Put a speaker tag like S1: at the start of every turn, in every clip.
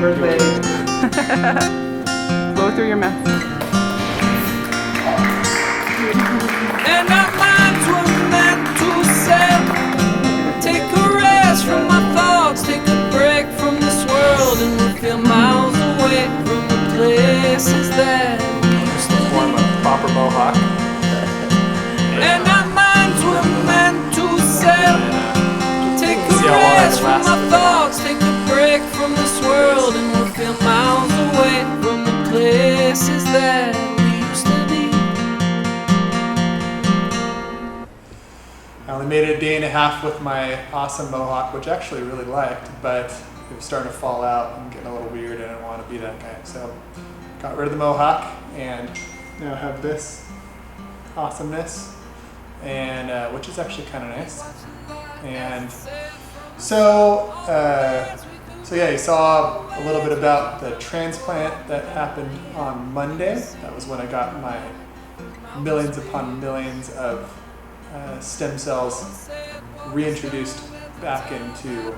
S1: birthday. Blow through your mouth.
S2: And our minds were meant to sail. Take a rest from my thoughts, take a break from this world, and we feel miles away from the places that we used to
S3: Form a proper mohawk.
S2: And our minds were meant to sail. Take a rest from my thoughts, take a break from this world, and we'll feel miles away from the places that we used to be.
S3: I only made it a day and a half with my awesome mohawk, which I actually really liked, but it was starting to fall out and getting a little weird, and I didn't want to be that guy. So got rid of the mohawk, and now I have this awesomeness, and which is actually kind of nice. And so yeah, you saw a little bit about the transplant that happened on Monday. That was when I got my millions upon millions of stem cells reintroduced back into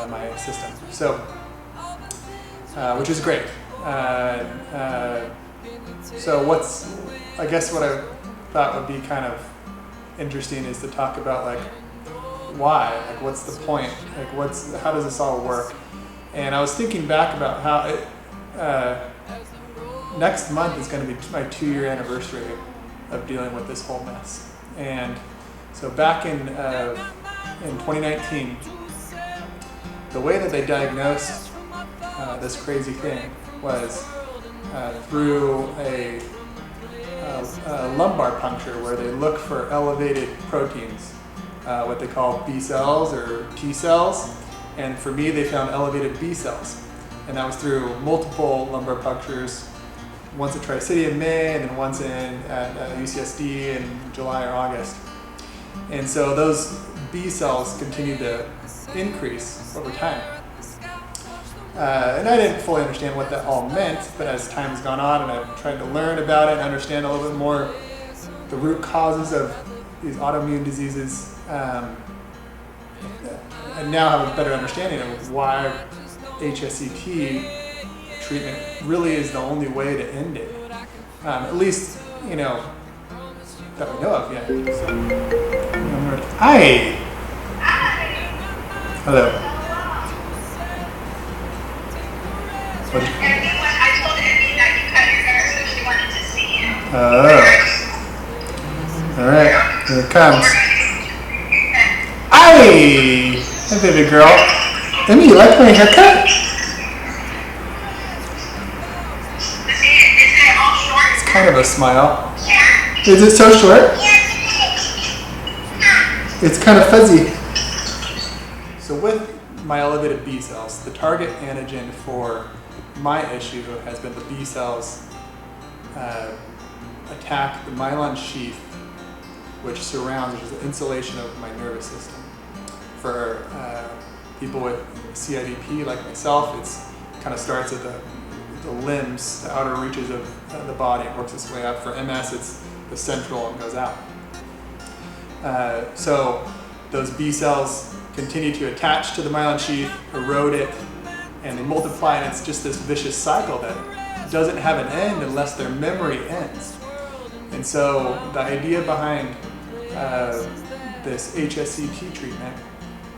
S3: my system. So, which is great. So I guess what I thought would be kind of interesting is to talk about like why, like what's the point, like how does this all work? And I was thinking back about how next month is going to be my 2-year anniversary of dealing with this whole mess. And so back in 2019, the way that they diagnosed this crazy thing was through a lumbar puncture, where they look for elevated proteins, what they call B cells or T cells. And for me, they found elevated B cells. And that was through multiple lumbar punctures, once at Tri-City in May, and then once at UCSD in July or August. And so those B cells continued to increase over time. And I didn't fully understand what that all meant, but as time has gone on and I've tried to learn about it and understand a little bit more the root causes of these autoimmune diseases, I now have a better understanding of why HSCT treatment really is the only way to end it. At least, that we know of yet. So, hi! Hello.
S4: I told Emmy that you cut your hair, so she wanted to see you.
S3: Alright, here it comes. Hi! Hey, baby girl. Emmy, you like my haircut? It's kind of a smile. Is it so short? It's kind of fuzzy. So with my elevated B cells, the target antigen for my issue has been the B cells attack the myelin sheath, which surrounds, which is the insulation of my nervous system. For people with CIDP like myself, it kind of starts at the limbs, the outer reaches of the body, and works its way up. For MS, it's the central and goes out. So those B cells continue to attach to the myelin sheath, erode it, and they multiply, and it's just this vicious cycle that doesn't have an end unless their memory ends. And so the idea behind this HSCT treatment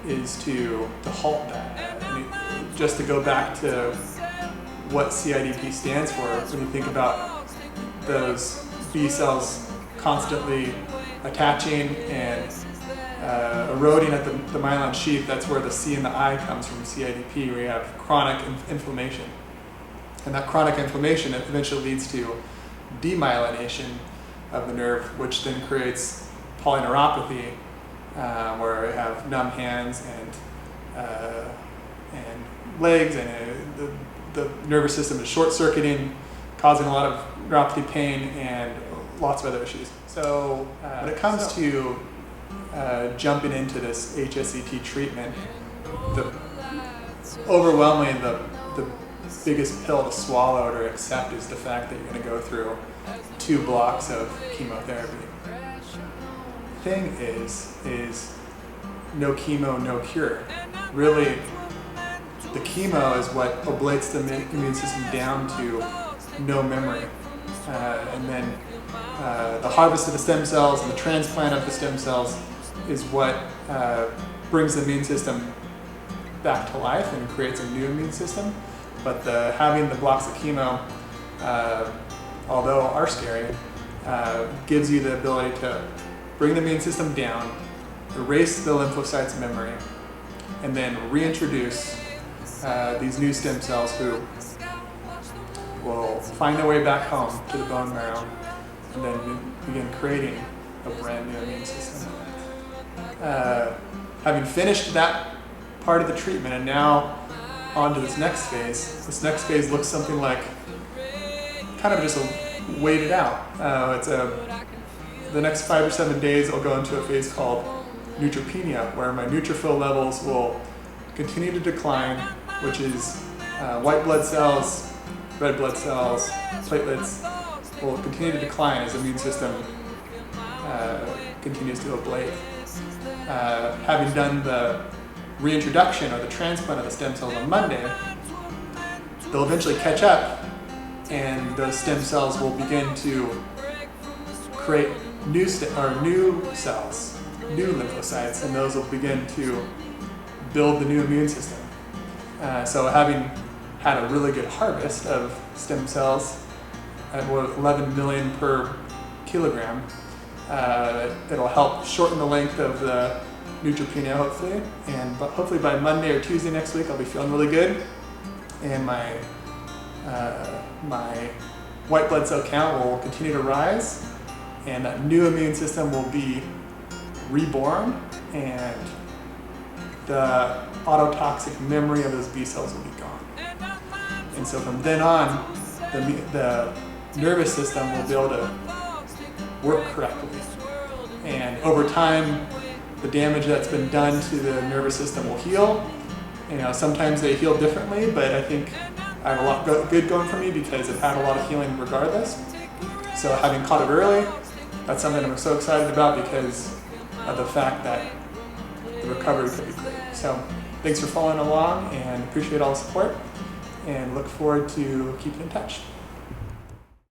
S3: is to halt that. Just to go back to what CIDP stands for, when you think about those B cells constantly attaching and eroding at the myelin sheath, that's where the C and the I comes from CIDP, where you have chronic inflammation. And that chronic inflammation eventually leads to demyelination of the nerve, which then creates polyneuropathy, where you have numb hands and legs, and the nervous system is short-circuiting, causing a lot of neuropathy pain and lots of other issues. So when it comes to jumping into this HSCT treatment, overwhelmingly the biggest pill to swallow or to accept is the fact that you're going to go through 2 blocks of chemotherapy. Thing is no chemo, no cure. Really, the chemo is what ablates the immune system down to no memory. And then the harvest of the stem cells and the transplant of the stem cells is what brings the immune system back to life and creates a new immune system. But having the blocks of chemo, although are scary, gives you the ability to bring the immune system down, erase the lymphocytes' memory, and then reintroduce these new stem cells who will find their way back home to the bone marrow and then begin creating a brand new immune system. Having finished that part of the treatment and now on to this next phase looks something like kind of just wait it out. The next 5 or 7 days I'll go into a phase called neutropenia, where my neutrophil levels will continue to decline, which is white blood cells, red blood cells, platelets will continue to decline as the immune system continues to ablate. Having done the reintroduction or the transplant of the stem cells on Monday, they'll eventually catch up and those stem cells will begin to create new cells, new lymphocytes, and those will begin to build the new immune system. So having had a really good harvest of stem cells at 11 million per kilogram, it'll help shorten the length of the neutropenia hopefully, but hopefully by Monday or Tuesday next week I'll be feeling really good, and my white blood cell count will continue to rise, and that new immune system will be reborn, and the autotoxic memory of those B cells will be gone. And so from then on, the nervous system will be able to work correctly. And over time, the damage that's been done to the nervous system will heal. Sometimes they heal differently, but I think I have a lot good going for me because I've had a lot of healing regardless. So having caught it early, that's something I'm so excited about because of the fact that the recovery could be great. So thanks for following along and appreciate all the support and look forward to keeping in touch.